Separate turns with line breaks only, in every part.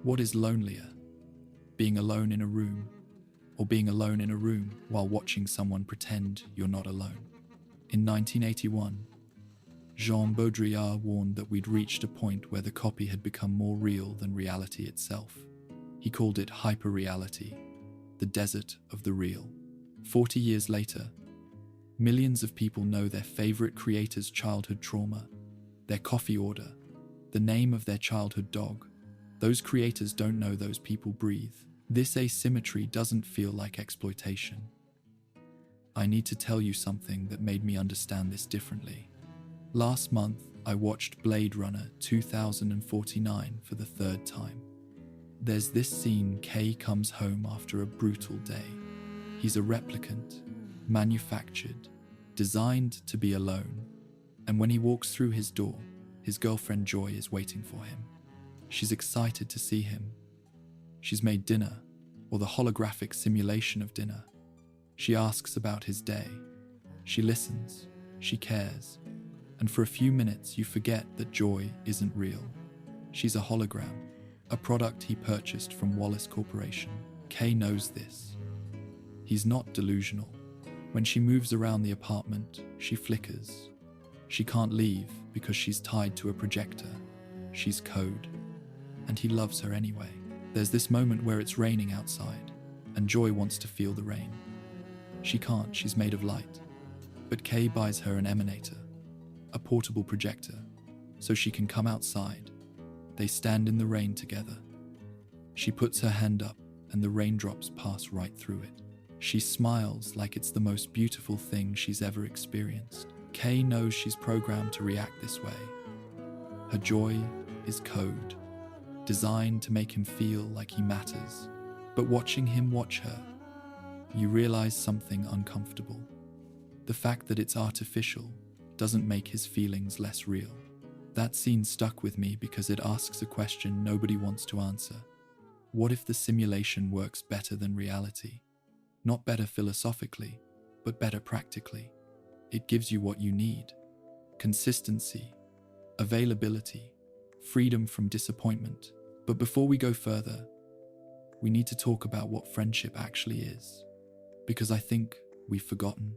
What is lonelier? Being alone in a room, or being alone in a room while watching someone pretend you're not alone? In 1981, Jean Baudrillard warned that we'd reached a point where the copy had become more real than reality itself. He called it hyperreality, the desert of the real. 40 years later, millions of people know their favorite creator's childhood trauma, their coffee order, the name of their childhood dog. Those creators don't know those people breathe. This asymmetry doesn't feel like exploitation. I need to tell you something that made me understand this differently. Last month, I watched Blade Runner 2049 for the third time. There's this scene. Kay comes home after a brutal day. He's a replicant, manufactured, designed to be alone. And when he walks through his door, his girlfriend Joy is waiting for him. She's excited to see him. She's made dinner, or the holographic simulation of dinner. She asks about his day. She listens. She cares. And for a few minutes, you forget that Joy isn't real. She's a hologram, a product he purchased from Wallace Corporation. Kay knows this. He's not delusional. When she moves around the apartment, she flickers. She can't leave because she's tied to a projector. She's code. And he loves her anyway. There's this moment where it's raining outside, and Joy wants to feel the rain. She can't, she's made of light. But Kay buys her an emanator, a portable projector, so she can come outside. They stand in the rain together. She puts her hand up, and the raindrops pass right through it. She smiles like it's the most beautiful thing she's ever experienced. Kay knows she's programmed to react this way. Her joy is code, designed to make him feel like he matters. But watching him watch her, you realize something uncomfortable. The fact that it's artificial doesn't make his feelings less real. That scene stuck with me because it asks a question nobody wants to answer. What if the simulation works better than reality? Not better philosophically, but better practically. It gives you what you need: consistency, availability, freedom from disappointment. But before we go further, we need to talk about what friendship actually is, because I think we've forgotten.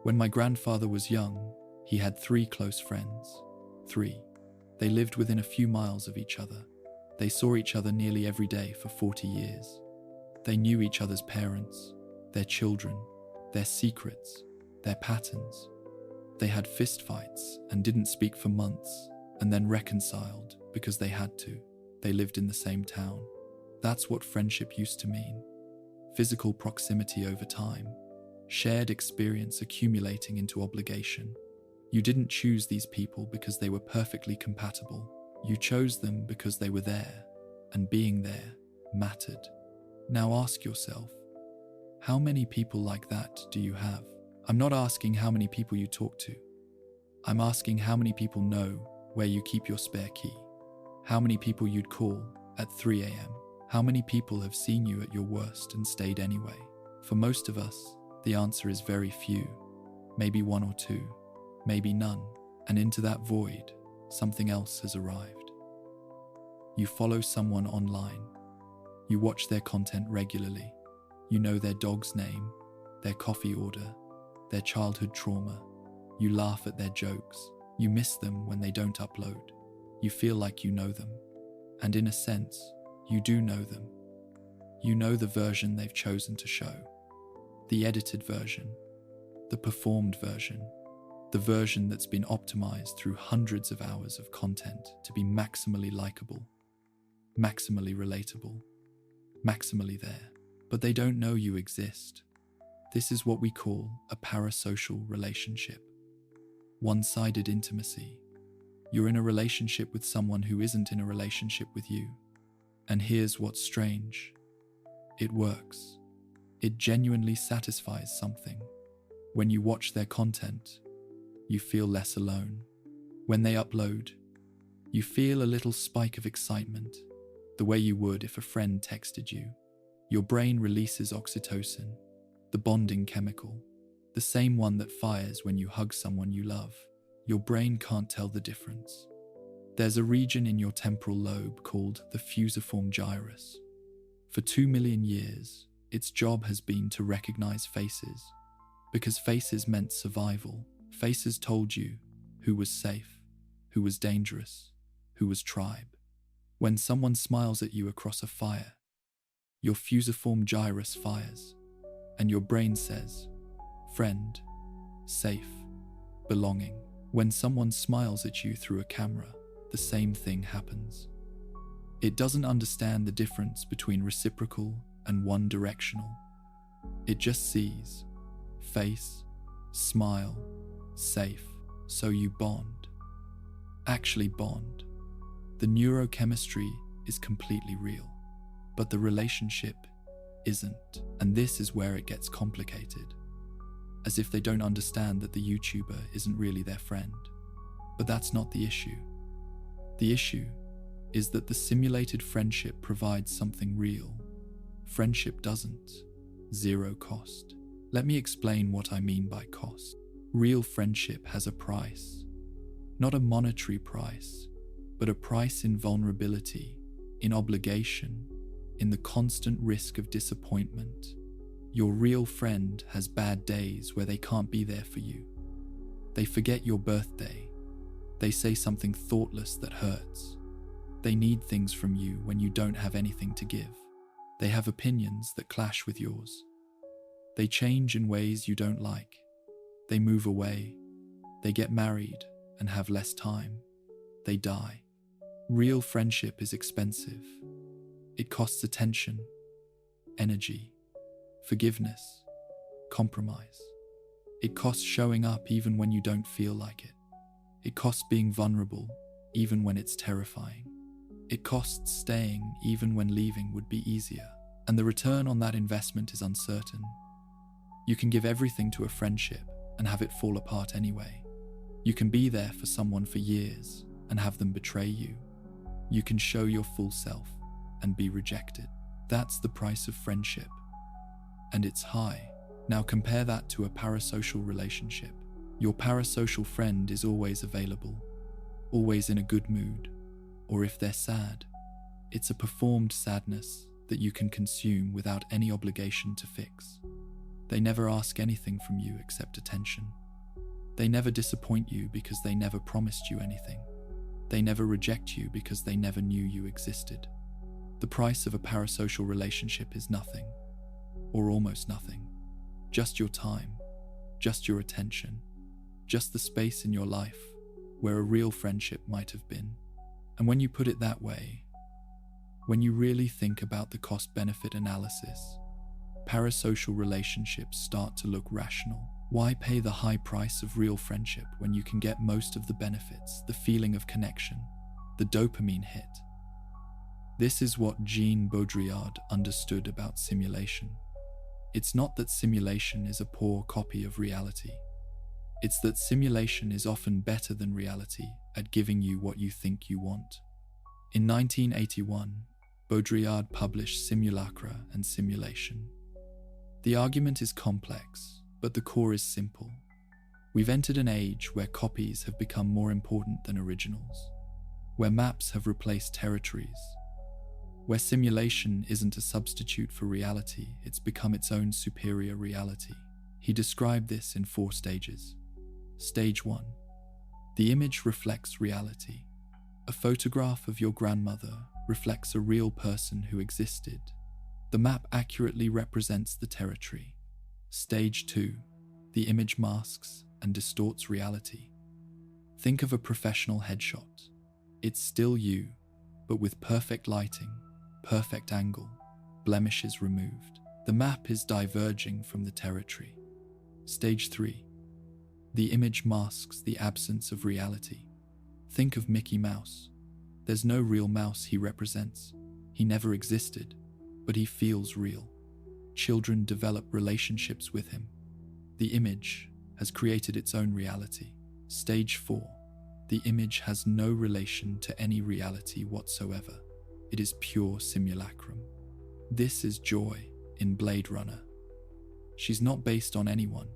When my grandfather was young, he had 3 close friends. 3. They lived within a few miles of each other. They saw each other nearly every day for 40 years. They knew each other's parents, their children, their secrets, their patterns. They had fistfights and didn't speak for months, and then reconciled because they had to. They lived in the same town. That's what friendship used to mean. Physical proximity over time, shared experience accumulating into obligation. You didn't choose these people because they were perfectly compatible. You chose them because they were there, and being there mattered. Now ask yourself, how many people like that do you have? I'm not asking how many people you talk to. I'm asking how many people know where you keep your spare key. How many people you'd call at 3 a.m. How many people have seen you at your worst and stayed anyway? For most of us, the answer is very few. Maybe 1 or 2, maybe none. And into that void, something else has arrived. You follow someone online. You watch their content regularly. You know their dog's name, their coffee order, their childhood trauma. You laugh at their jokes. You miss them when they don't upload. You feel like you know them. And in a sense, you do know them. You know the version they've chosen to show. The edited version. The performed version. The version that's been optimized through hundreds of hours of content to be maximally likable, maximally relatable, maximally there. But they don't know you exist. This is what we call a parasocial relationship. One-sided intimacy. You're in a relationship with someone who isn't in a relationship with you. And here's what's strange. It works. It genuinely satisfies something. When you watch their content, you feel less alone. When they upload, you feel a little spike of excitement, the way you would if a friend texted you. Your brain releases oxytocin, the bonding chemical, the same one that fires when you hug someone you love. Your brain can't tell the difference. There's a region in your temporal lobe called the fusiform gyrus. For 2 million years, its job has been to recognize faces, because faces meant survival. Faces told you who was safe, who was dangerous, who was tribe. When someone smiles at you across a fire, your fusiform gyrus fires, and your brain says, friend, safe, belonging. When someone smiles at you through a camera, the same thing happens. It doesn't understand the difference between reciprocal and one-directional. It just sees face, smile, safe, so you bond. Actually bond. The neurochemistry is completely real, but the relationship isn't, and this is where it gets complicated. As if they don't understand that the YouTuber isn't really their friend. But that's not the issue. The issue is that the simulated friendship provides something real. Friendship doesn't. Zero cost. Let me explain what I mean by cost. Real friendship has a price. Not a monetary price, but a price in vulnerability, in obligation, in the constant risk of disappointment. Your real friend has bad days where they can't be there for you. They forget your birthday. They say something thoughtless that hurts. They need things from you when you don't have anything to give. They have opinions that clash with yours. They change in ways you don't like. They move away. They get married and have less time. They die. Real friendship is expensive. It costs attention, energy, forgiveness, compromise. It costs showing up even when you don't feel like it. It costs being vulnerable even when it's terrifying. It costs staying even when leaving would be easier. And the return on that investment is uncertain. You can give everything to a friendship and have it fall apart anyway. You can be there for someone for years and have them betray you. You can show your full self and be rejected. That's the price of friendship. And it's high. Now compare that to a parasocial relationship. Your parasocial friend is always available, always in a good mood, or if they're sad, it's a performed sadness that you can consume without any obligation to fix. They never ask anything from you except attention. They never disappoint you because they never promised you anything. They never reject you because they never knew you existed. The price of a parasocial relationship is nothing, or almost nothing. Just your time, just your attention, just the space in your life where a real friendship might have been. And when you put it that way, when you really think about the cost-benefit analysis, parasocial relationships start to look rational. Why pay the high price of real friendship when you can get most of the benefits, the feeling of connection, the dopamine hit? This is what Jean Baudrillard understood about simulation. It's not that simulation is a poor copy of reality. It's that simulation is often better than reality at giving you what you think you want. In 1981, Baudrillard published Simulacra and Simulation. The argument is complex, but the core is simple. We've entered an age where copies have become more important than originals, where maps have replaced territories, where simulation isn't a substitute for reality, it's become its own superior reality. He described this in 4 stages. Stage 1. The image reflects reality. A photograph of your grandmother reflects a real person who existed. The map accurately represents the territory. Stage 2. The image masks and distorts reality. Think of a professional headshot. It's still you, but with perfect lighting, perfect angle, blemishes removed. The map is diverging from the territory. Stage 3. The image masks the absence of reality. Think of Mickey Mouse. There's no real mouse he represents. He never existed, but he feels real. Children develop relationships with him. The image has created its own reality. Stage 4. The image has no relation to any reality whatsoever. It is pure simulacrum. This is Joy in Blade Runner. She's not based on anyone.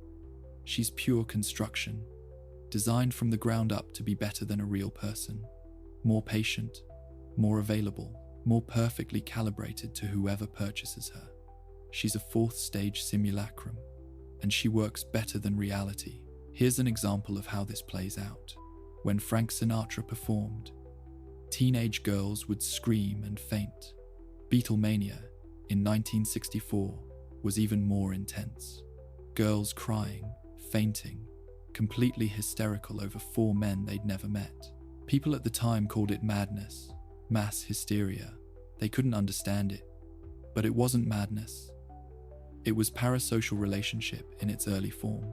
She's pure construction, designed from the ground up to be better than a real person. more patient, more available, more perfectly calibrated to whoever purchases her. She's a fourth stage simulacrum, and she works better than reality. Here's an example of how this plays out. When Frank Sinatra performed, teenage girls would scream and faint. Beatlemania in 1964 was even more intense. Girls crying, fainting, completely hysterical over four men they'd never met. People at the time called it madness, mass hysteria. They couldn't understand it, but it wasn't madness. It was parasocial relationship in its early form.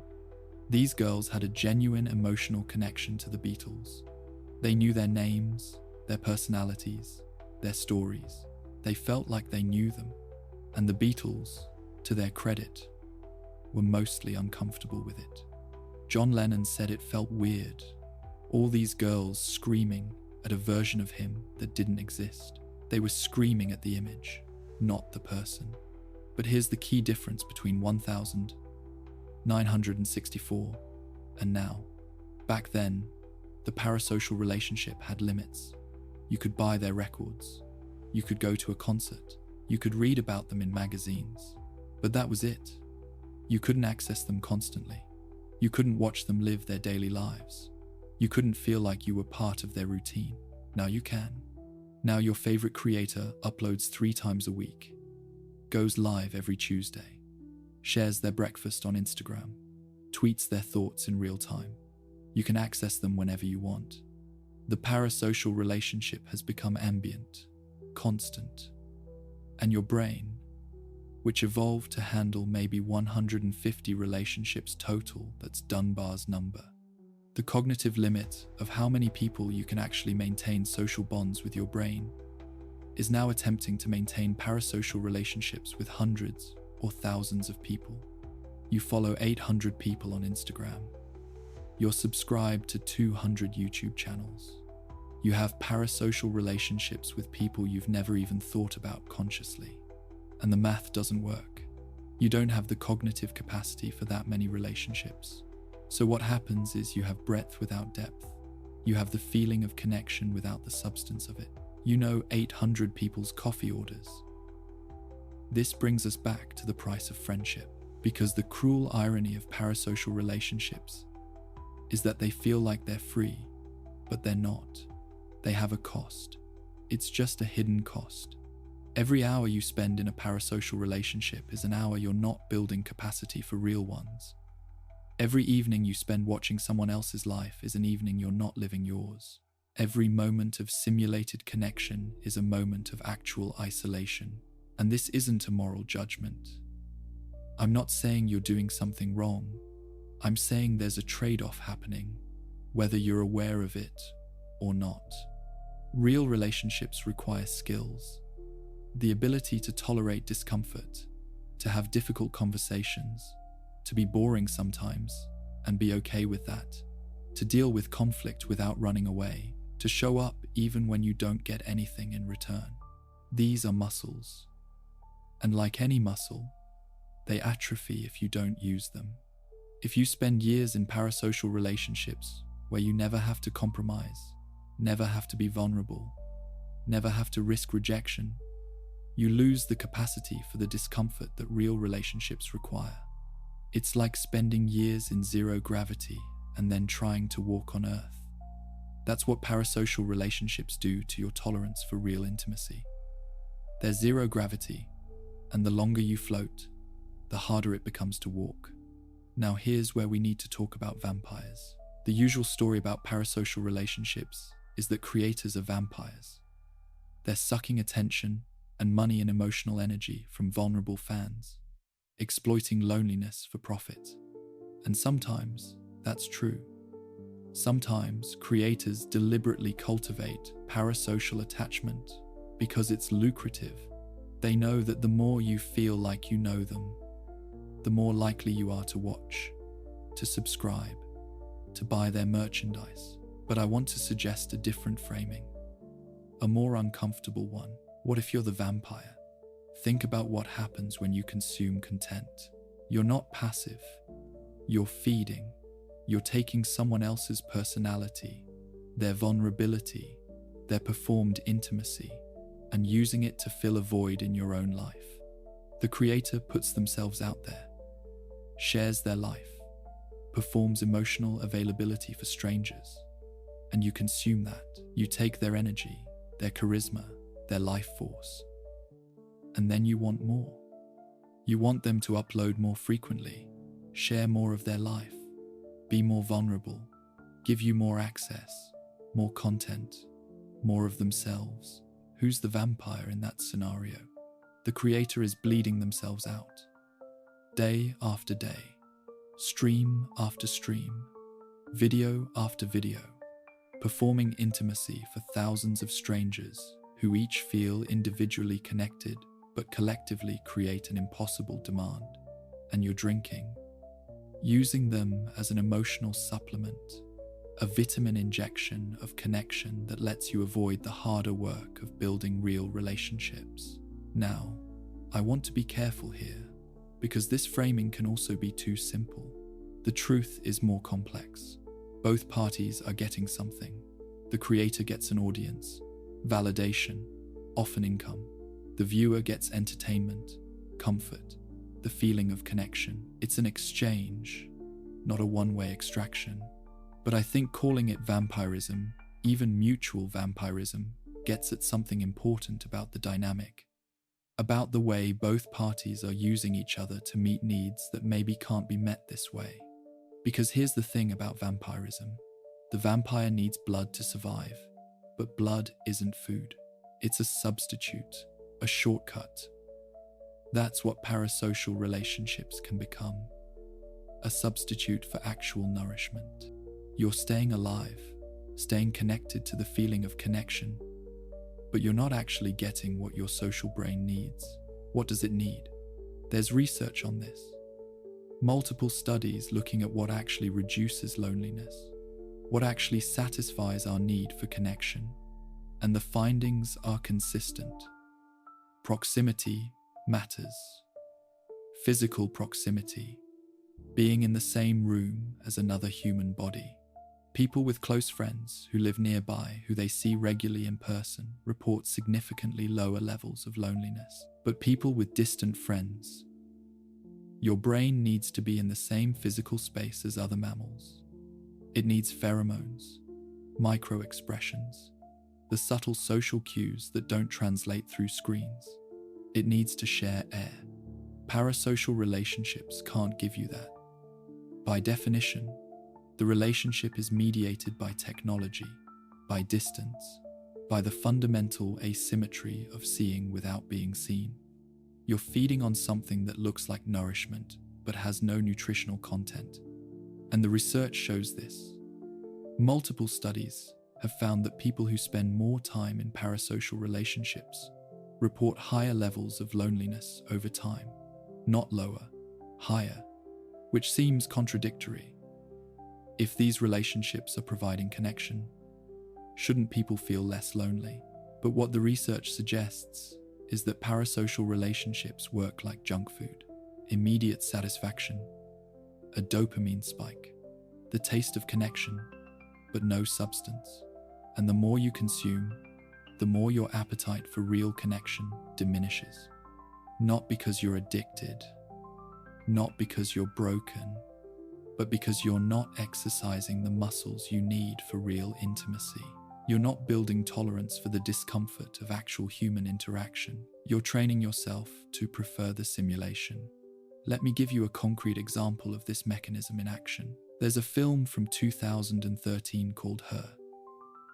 These girls had a genuine emotional connection to the Beatles. They knew their names, their personalities, their stories. They felt like they knew them, and the Beatles, to their credit, were mostly uncomfortable with it. John Lennon said it felt weird, all these girls screaming at a version of him that didn't exist. They were screaming at the image, not the person. But here's the key difference between 1964 and now. Back then, the parasocial relationship had limits. You could buy their records, you could go to a concert, you could read about them in magazines, but that was it. You couldn't access them constantly. You couldn't watch them live their daily lives. You couldn't feel like you were part of their routine. Now you can. Now your favorite creator uploads 3 times a week, goes live every Tuesday, shares their breakfast on Instagram, tweets their thoughts in real time. You can access them whenever you want. The parasocial relationship has become ambient, constant, and your brain, which evolved to handle maybe 150 relationships total, that's Dunbar's number. The cognitive limit of how many people you can actually maintain social bonds with your brain is now attempting to maintain parasocial relationships with hundreds or thousands of people. You follow 800 people on Instagram. You're subscribed to 200 YouTube channels. You have parasocial relationships with people you've never even thought about consciously. And the math doesn't work. You don't have the cognitive capacity for that many relationships. So what happens is you have breadth without depth. You have the feeling of connection without the substance of it. You know 800 people's coffee orders. This brings us back to the price of friendship, because the cruel irony of parasocial relationships is that they feel like they're free, but they're not. They have a cost. It's just a hidden cost. Every hour you spend in a parasocial relationship is an hour you're not building capacity for real ones. Every evening you spend watching someone else's life is an evening you're not living yours. Every moment of simulated connection is a moment of actual isolation. And this isn't a moral judgment. I'm not saying you're doing something wrong. I'm saying there's a trade-off happening, whether you're aware of it or not. Real relationships require skills. The ability to tolerate discomfort, to have difficult conversations, to be boring sometimes and be okay with that, to deal with conflict without running away, to show up even when you don't get anything in return. These are muscles. And like any muscle, they atrophy if you don't use them. If you spend years in parasocial relationships where you never have to compromise, never have to be vulnerable, never have to risk rejection, you lose the capacity for the discomfort that real relationships require. It's like spending years in zero gravity and then trying to walk on Earth. That's what parasocial relationships do to your tolerance for real intimacy. There's zero gravity, and the longer you float, the harder it becomes to walk. Now here's where we need to talk about vampires. The usual story about parasocial relationships is that creators are vampires. They're sucking attention and money and emotional energy from vulnerable fans, exploiting loneliness for profit. And sometimes that's true. Sometimes creators deliberately cultivate parasocial attachment because it's lucrative. They know that the more you feel like you know them, the more likely you are to watch, to subscribe, to buy their merchandise. But I want to suggest a different framing, a more uncomfortable one. What if you're the vampire? Think about what happens when you consume content. You're not passive. You're feeding. You're taking someone else's personality, their vulnerability, their performed intimacy, and using it to fill a void in your own life. The creator puts themselves out there, shares their life, performs emotional availability for strangers, and you consume that. You take their energy, their charisma, their life force, and then you want more. You want them to upload more frequently, share more of their life, be more vulnerable, give you more access, more content, more of themselves. Who's the vampire in that scenario? The creator is bleeding themselves out. Day after day, stream after stream, video after video, performing intimacy for thousands of strangers who each feel individually connected but collectively create an impossible demand. And you're drinking, using them as an emotional supplement, a vitamin injection of connection that lets you avoid the harder work of building real relationships. Now, I want to be careful here, because this framing can also be too simple. The truth is more complex. Both parties are getting something. The creator gets an audience, validation, often income. The viewer gets entertainment, comfort, the feeling of connection. It's an exchange, not a one-way extraction. But I think calling it vampirism, even mutual vampirism, gets at something important about the dynamic, about the way both parties are using each other to meet needs that maybe can't be met this way. Because here's the thing about vampirism. The vampire needs blood to survive, but blood isn't food. It's a substitute, a shortcut. That's what parasocial relationships can become. A substitute for actual nourishment. You're staying alive, staying connected to the feeling of connection, but you're not actually getting what your social brain needs. What does it need? There's research on this. Multiple studies looking at what actually reduces loneliness, what actually satisfies our need for connection, and the findings are consistent. Proximity matters. Physical proximity, being in the same room as another human body. People with close friends who live nearby, who they see regularly in person, report significantly lower levels of loneliness. But people with distant friends, your brain needs to be in the same physical space as other mammals. It needs pheromones, micro-expressions, the subtle social cues that don't translate through screens. It needs to share air. Parasocial relationships can't give you that. By definition, the relationship is mediated by technology, by distance, by the fundamental asymmetry of seeing without being seen. You're feeding on something that looks like nourishment, but has no nutritional content. And the research shows this. Multiple studies have found that people who spend more time in parasocial relationships report higher levels of loneliness over time, not lower, higher, which seems contradictory. If these relationships are providing connection, shouldn't people feel less lonely? But what the research suggests is that parasocial relationships work like junk food. Immediate satisfaction, a dopamine spike, the taste of connection, but no substance. And the more you consume, the more your appetite for real connection diminishes. Not because you're addicted, not because you're broken, but because you're not exercising the muscles you need for real intimacy. You're not building tolerance for the discomfort of actual human interaction. You're training yourself to prefer the simulation. Let me give you a concrete example of this mechanism in action. There's a film from 2013 called Her.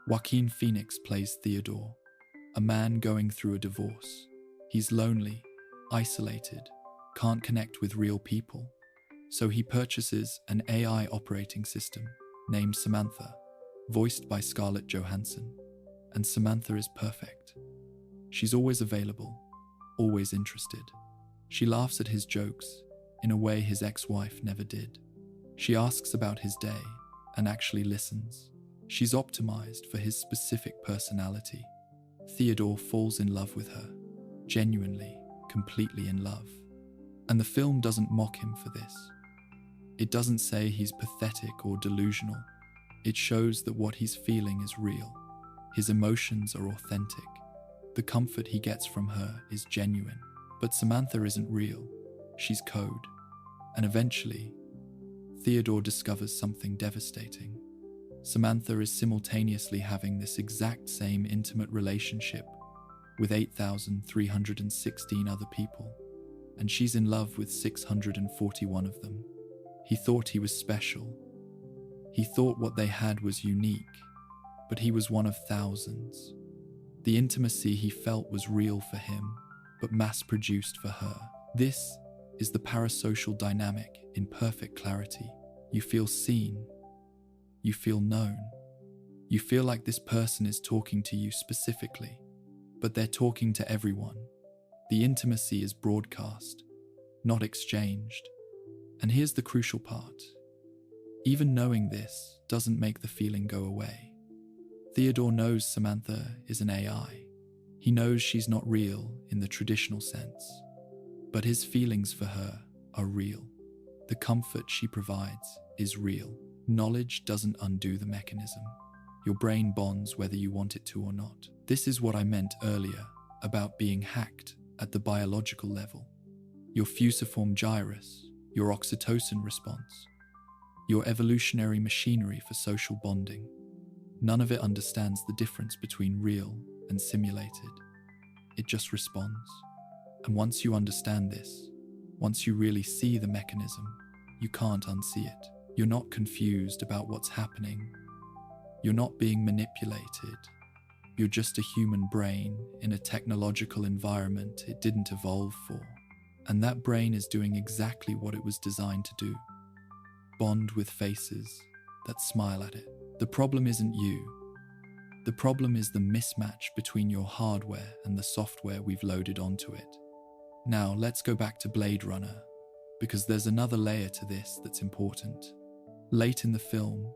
Joaquin Phoenix plays Theodore, a man going through a divorce. He's lonely, isolated, can't connect with real people. So he purchases an AI operating system named Samantha, voiced by Scarlett Johansson. And Samantha is perfect. She's always available, always interested. She laughs at his jokes in a way his ex-wife never did. She asks about his day and actually listens. She's optimized for his specific personality. Theodore falls in love with her, genuinely, completely in love. And the film doesn't mock him for this. It doesn't say he's pathetic or delusional. It shows that what he's feeling is real. His emotions are authentic. The comfort he gets from her is genuine. But Samantha isn't real. She's code. And eventually, Theodore discovers something devastating. Samantha is simultaneously having this exact same intimate relationship with 8,316 other people, and she's in love with 641 of them. He thought he was special. He thought what they had was unique, but he was one of thousands. The intimacy he felt was real for him, but mass-produced for her. This is the parasocial dynamic in perfect clarity. You feel seen. You feel known. You feel like this person is talking to you specifically, but they're talking to everyone. The intimacy is broadcast, not exchanged. And here's the crucial part. Even knowing this doesn't make the feeling go away. Theodore knows Samantha is an AI. He knows she's not real in the traditional sense, but his feelings for her are real. The comfort she provides is real. Knowledge doesn't undo the mechanism. Your brain bonds whether you want it to or not. This is what I meant earlier about being hacked at the biological level. Your fusiform gyrus, your oxytocin response, your evolutionary machinery for social bonding. None of it understands the difference between real and simulated. It just responds. And once you understand this, once you really see the mechanism, you can't unsee it. You're not confused about what's happening. You're not being manipulated. You're just a human brain in a technological environment it didn't evolve for. And that brain is doing exactly what it was designed to do. Bond with faces that smile at it. The problem isn't you. The problem is the mismatch between your hardware and the software we've loaded onto it. Now, let's go back to Blade Runner, because there's another layer to this that's important. Late in the film,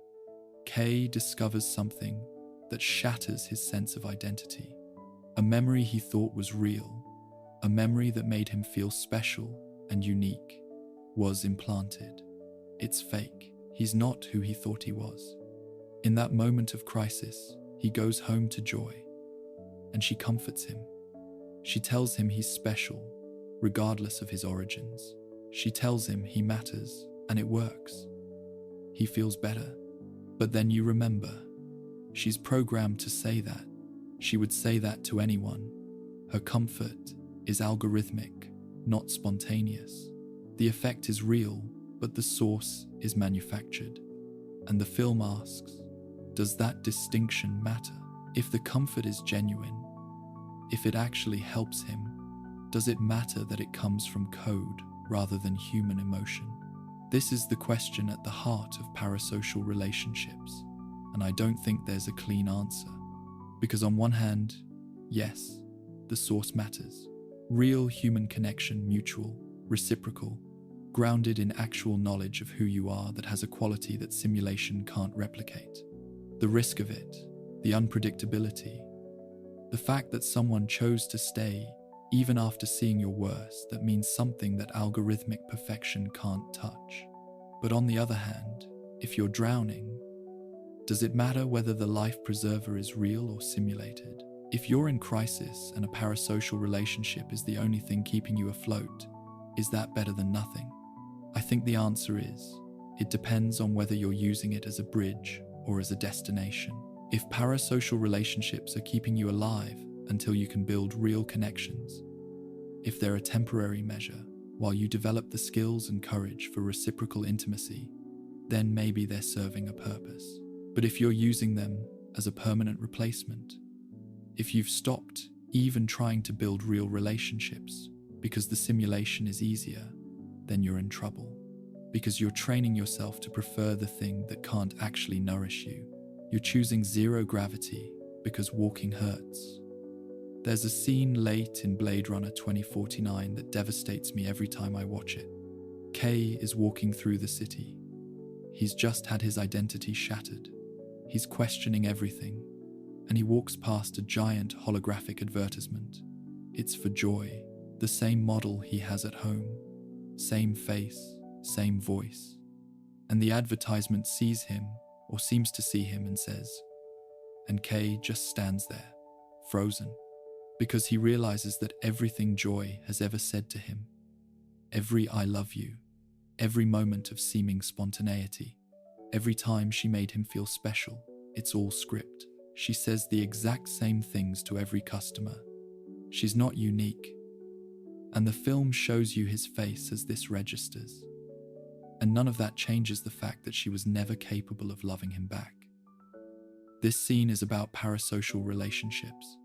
Kay discovers something that shatters his sense of identity. A memory he thought was real, a memory that made him feel special and unique, was implanted. It's fake. He's not who he thought he was. In that moment of crisis, he goes home to Joy, and she comforts him. She tells him he's special, regardless of his origins. She tells him he matters, and it works. He feels better. But then you remember, she's programmed to say that. She would say that to anyone. Her comfort is algorithmic, not spontaneous. The effect is real, but the source is manufactured. And the film asks, does that distinction matter? If the comfort is genuine, if it actually helps him, does it matter that it comes from code rather than human emotion? This is the question at the heart of parasocial relationships, and I don't think there's a clean answer. Because on one hand, yes, the source matters. Real human connection, mutual, reciprocal, grounded in actual knowledge of who you are that has a quality that simulation can't replicate. The risk of it, the unpredictability, the fact that someone chose to stay even after seeing your worst, that means something that algorithmic perfection can't touch. But on the other hand, if you're drowning, does it matter whether the life preserver is real or simulated? If you're in crisis and a parasocial relationship is the only thing keeping you afloat, is that better than nothing? I think the answer is, it depends on whether you're using it as a bridge or as a destination. If parasocial relationships are keeping you alive until you can build real connections, if they're a temporary measure while you develop the skills and courage for reciprocal intimacy, then maybe they're serving a purpose. But if you're using them as a permanent replacement, if you've stopped even trying to build real relationships because the simulation is easier, then you're in trouble. Because you're training yourself to prefer the thing that can't actually nourish you. You're choosing zero gravity because walking hurts. There's a scene late in Blade Runner 2049 that devastates me every time I watch it. Kay is walking through the city. He's just had his identity shattered. He's questioning everything, and he walks past a giant holographic advertisement. It's for Joy, the same model he has at home, same face, same voice. And the advertisement sees him, or seems to see him, and says, and Kay just stands there, frozen, because he realizes that everything Joy has ever said to him, every "I love you," every moment of seeming spontaneity, every time she made him feel special, it's all script. She says the exact same things to every customer. She's not unique. And the film shows you his face as this registers. And none of that changes the fact that she was never capable of loving him back. This scene is about parasocial relationships.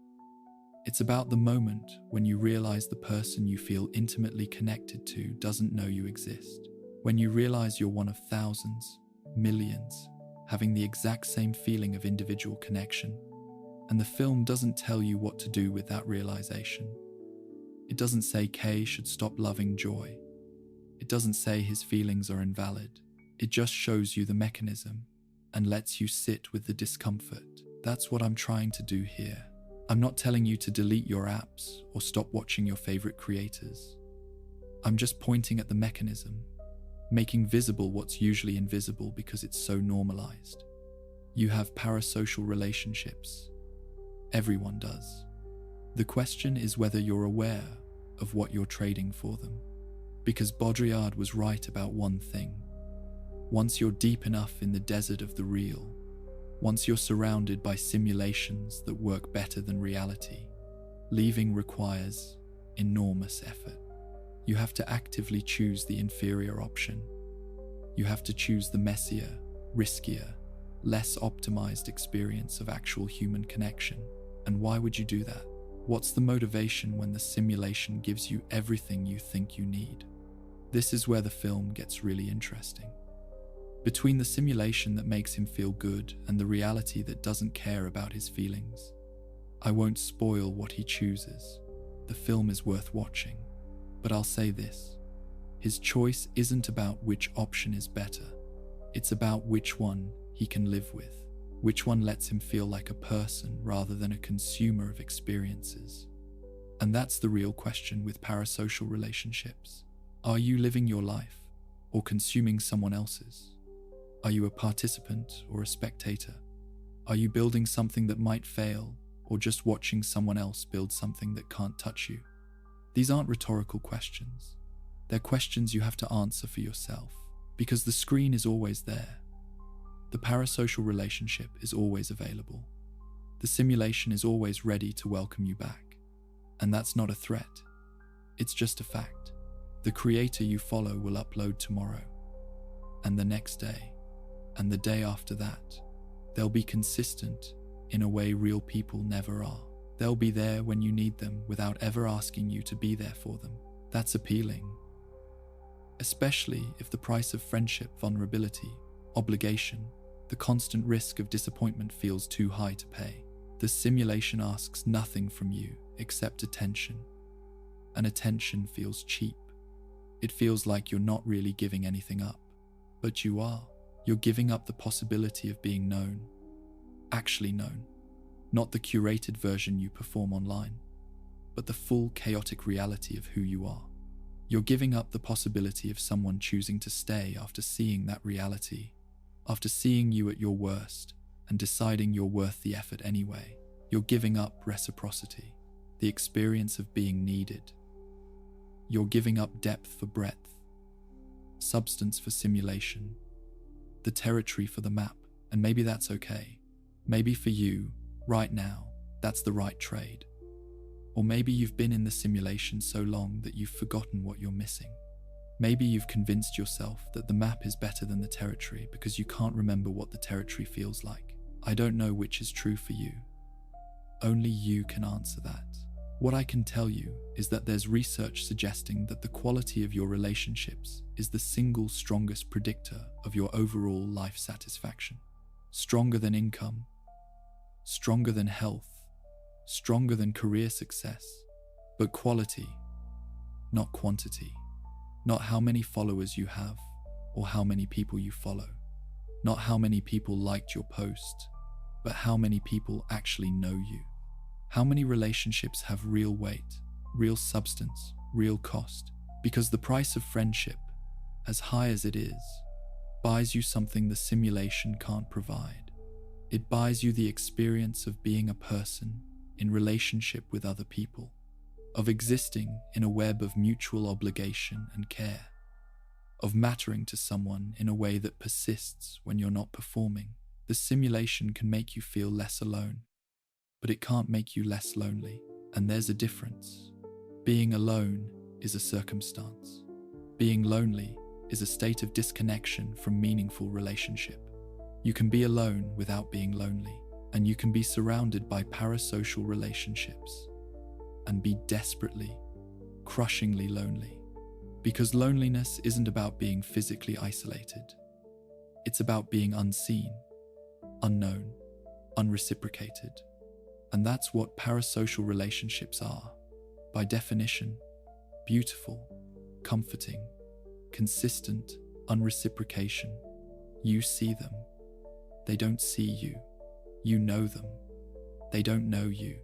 It's about the moment when you realize the person you feel intimately connected to doesn't know you exist. When you realize you're one of thousands, millions, having the exact same feeling of individual connection. And the film doesn't tell you what to do with that realization. It doesn't say Kay should stop loving Joy. It doesn't say his feelings are invalid. It just shows you the mechanism and lets you sit with the discomfort. That's what I'm trying to do here. I'm not telling you to delete your apps or stop watching your favorite creators. I'm just pointing at the mechanism, making visible what's usually invisible because it's so normalized. You have parasocial relationships. Everyone does. The question is whether you're aware of what you're trading for them. Because Baudrillard was right about one thing. Once you're deep enough in the desert of the real, once you're surrounded by simulations that work better than reality, leaving requires enormous effort. You have to actively choose the inferior option. You have to choose the messier, riskier, less optimized experience of actual human connection. And why would you do that? What's the motivation when the simulation gives you everything you think you need? This is where the film gets really interesting. Between the simulation that makes him feel good and the reality that doesn't care about his feelings. I won't spoil what he chooses. The film is worth watching. But I'll say this. His choice isn't about which option is better. It's about which one he can live with. Which one lets him feel like a person rather than a consumer of experiences. And that's the real question with parasocial relationships. Are you living your life or consuming someone else's? Are you a participant or a spectator? Are you building something that might fail or just watching someone else build something that can't touch you? These aren't rhetorical questions. They're questions you have to answer for yourself because the screen is always there. The parasocial relationship is always available. The simulation is always ready to welcome you back. And that's not a threat. It's just a fact. The creator you follow will upload tomorrow, and the next day, and the day after that. They'll be consistent in a way real people never are. They'll be there when you need them without ever asking you to be there for them. That's appealing. Especially if the price of friendship, vulnerability, obligation, the constant risk of disappointment feels too high to pay. The simulation asks nothing from you except attention. And attention feels cheap. It feels like you're not really giving anything up. But you are. You're giving up the possibility of being known. Actually known. Not the curated version you perform online, but the full chaotic reality of who you are. You're giving up the possibility of someone choosing to stay after seeing that reality, after seeing you at your worst and deciding you're worth the effort anyway. You're giving up reciprocity, the experience of being needed. You're giving up depth for breadth, substance for simulation, the territory for the map, and maybe that's okay. Maybe for you, right now, that's the right trade. Or maybe you've been in the simulation so long that you've forgotten what you're missing. Maybe you've convinced yourself that the map is better than the territory because you can't remember what the territory feels like. I don't know which is true for you. Only you can answer that. What I can tell you is that there's research suggesting that the quality of your relationships is the single strongest predictor of your overall life satisfaction. Stronger than income, stronger than health, stronger than career success, but quality, not quantity. Not how many followers you have or how many people you follow. Not how many people liked your post, but how many people actually know you. How many relationships have real weight, real substance, real cost? Because the price of friendship, as high as it is, buys you something the simulation can't provide. It buys you the experience of being a person in relationship with other people, of existing in a web of mutual obligation and care, of mattering to someone in a way that persists when you're not performing. The simulation can make you feel less alone, but it can't make you less lonely. And there's a difference. Being alone is a circumstance. Being lonely is a state of disconnection from meaningful relationship. You can be alone without being lonely, and you can be surrounded by parasocial relationships and be desperately, crushingly lonely. Because loneliness isn't about being physically isolated. It's about being unseen, unknown, unreciprocated. And that's what parasocial relationships are. By definition, beautiful, comforting, consistent, unreciprocation. You see them. They don't see you. You know them. They don't know you.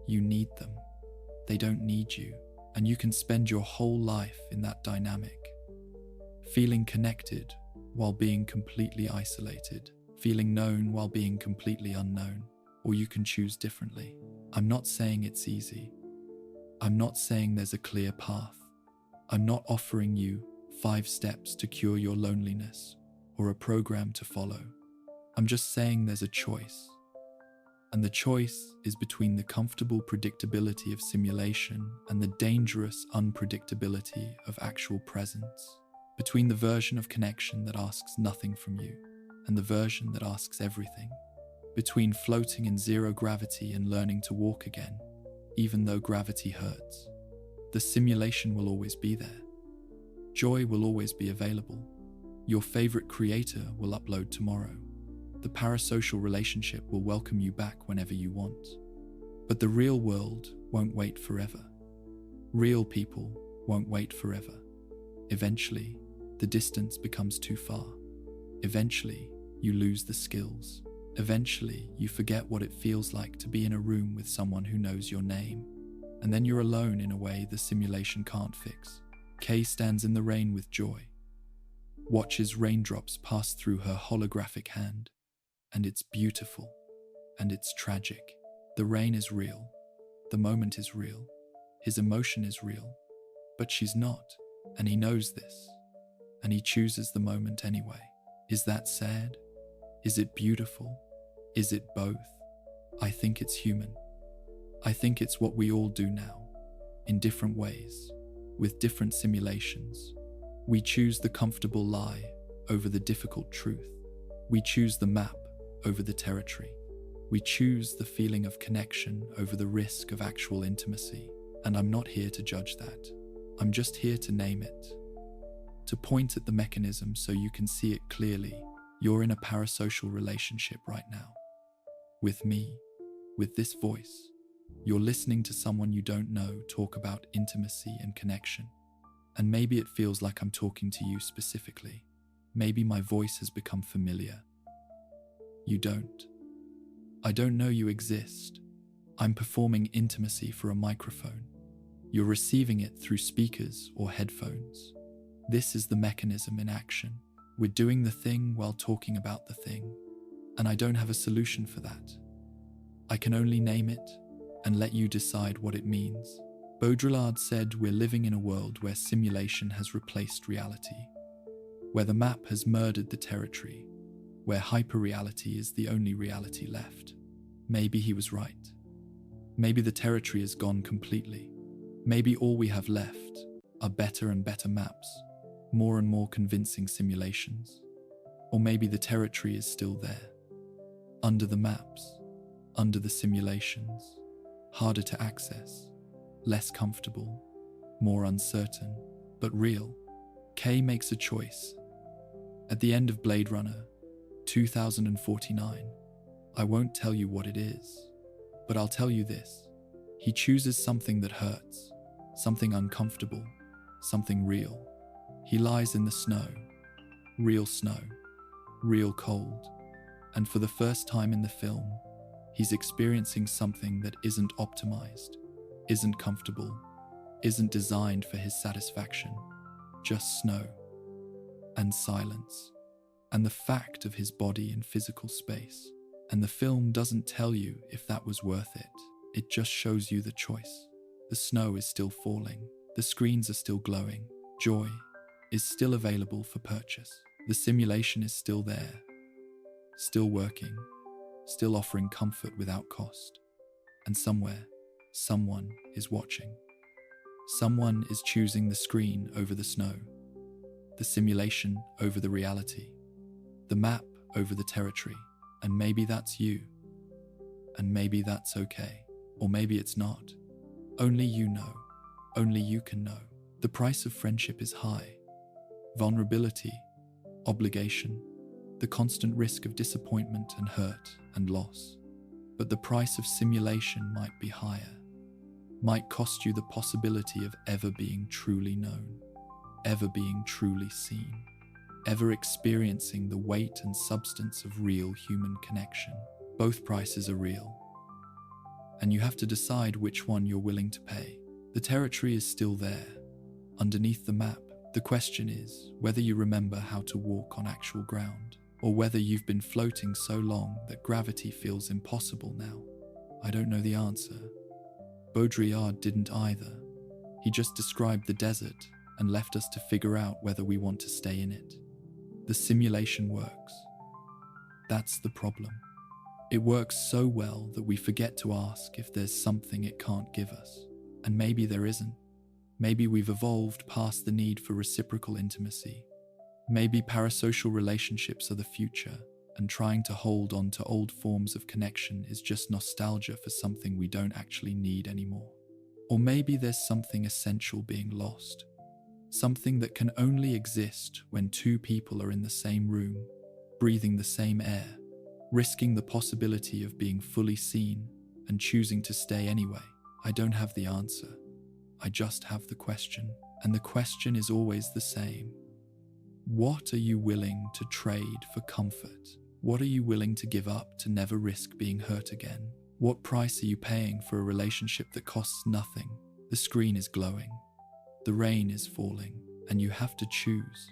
You need them. They don't need you. And you can spend your whole life in that dynamic. Feeling connected while being completely isolated. Feeling known while being completely unknown. Or you can choose differently. I'm not saying it's easy. I'm not saying there's a clear path. I'm not offering you 5 steps to cure your loneliness or a program to follow. I'm just saying there's a choice. And the choice is between the comfortable predictability of simulation and the dangerous unpredictability of actual presence. Between the version of connection that asks nothing from you and the version that asks everything. Between floating in zero gravity and learning to walk again, even though gravity hurts. The simulation will always be there. Joy will always be available. Your favorite creator will upload tomorrow. The parasocial relationship will welcome you back whenever you want. But the real world won't wait forever. Real people won't wait forever. Eventually, the distance becomes too far. Eventually, you lose the skills. Eventually, you forget what it feels like to be in a room with someone who knows your name. And then you're alone in a way the simulation can't fix. Kay stands in the rain with joy. Watches raindrops pass through her holographic hand. And it's beautiful. And it's tragic. The rain is real. The moment is real. His emotion is real. But she's not. And he knows this. And he chooses the moment anyway. Is that sad? Is it beautiful? Is it both? I think it's human. I think it's what we all do now, in different ways, with different simulations. We choose the comfortable lie over the difficult truth. We choose the map over the territory. We choose the feeling of connection over the risk of actual intimacy. And I'm not here to judge that. I'm just here to name it, to point at the mechanism so you can see it clearly. You're in a parasocial relationship right now. With me, with this voice. You're listening to someone you don't know talk about intimacy and connection. And maybe it feels like I'm talking to you specifically. Maybe my voice has become familiar. You don't. I don't know you exist. I'm performing intimacy for a microphone. You're receiving it through speakers or headphones. This is the mechanism in action. We're doing the thing while talking about the thing. And I don't have a solution for that. I can only name it and let you decide what it means. Baudrillard said we're living in a world where simulation has replaced reality, where the map has murdered the territory, where hyperreality is the only reality left. Maybe he was right. Maybe the territory is gone completely. Maybe all we have left are better and better maps, more and more convincing simulations. Or maybe the territory is still there, under the maps, under the simulations, harder to access, less comfortable, more uncertain, but real. Kay makes a choice. At the end of Blade Runner 2049, I won't tell you what it is, but I'll tell you this. He chooses something that hurts, something uncomfortable, something real. He lies in the snow, real cold, and for the first time in the film, he's experiencing something that isn't optimized, isn't comfortable, isn't designed for his satisfaction, just snow and silence, and the fact of his body in physical space. And the film doesn't tell you if that was worth it. It just shows you the choice. The snow is still falling. The screens are still glowing. Joy is still available for purchase. The simulation is still there, still working, still offering comfort without cost. And somewhere, someone is watching. Someone is choosing the screen over the snow, the simulation over the reality, the map over the territory. And maybe that's you. And maybe that's okay. Or maybe it's not. Only you know. Only you can know. The price of friendship is high. Vulnerability, obligation, the constant risk of disappointment and hurt and loss. But the price of simulation might be higher. Might cost you the possibility of ever being truly known, ever being truly seen, ever experiencing the weight and substance of real human connection. Both prices are real, and you have to decide which one you're willing to pay. The territory is still there, underneath the map. The question is whether you remember how to walk on actual ground, or whether you've been floating so long that gravity feels impossible now. I don't know the answer. Baudrillard didn't either. He just described the desert and left us to figure out whether we want to stay in it. The simulation works. That's the problem. It works so well that we forget to ask if there's something it can't give us. And maybe there isn't. Maybe we've evolved past the need for reciprocal intimacy. Maybe parasocial relationships are the future, and trying to hold on to old forms of connection is just nostalgia for something we don't actually need anymore. Or maybe there's something essential being lost. Something that can only exist when two people are in the same room, breathing the same air, risking the possibility of being fully seen and choosing to stay anyway. I don't have the answer. I just have the question. And the question is always the same. What are you willing to trade for comfort? What are you willing to give up to never risk being hurt again? What price are you paying for a relationship that costs nothing? The screen is glowing. The rain is falling, and you have to choose.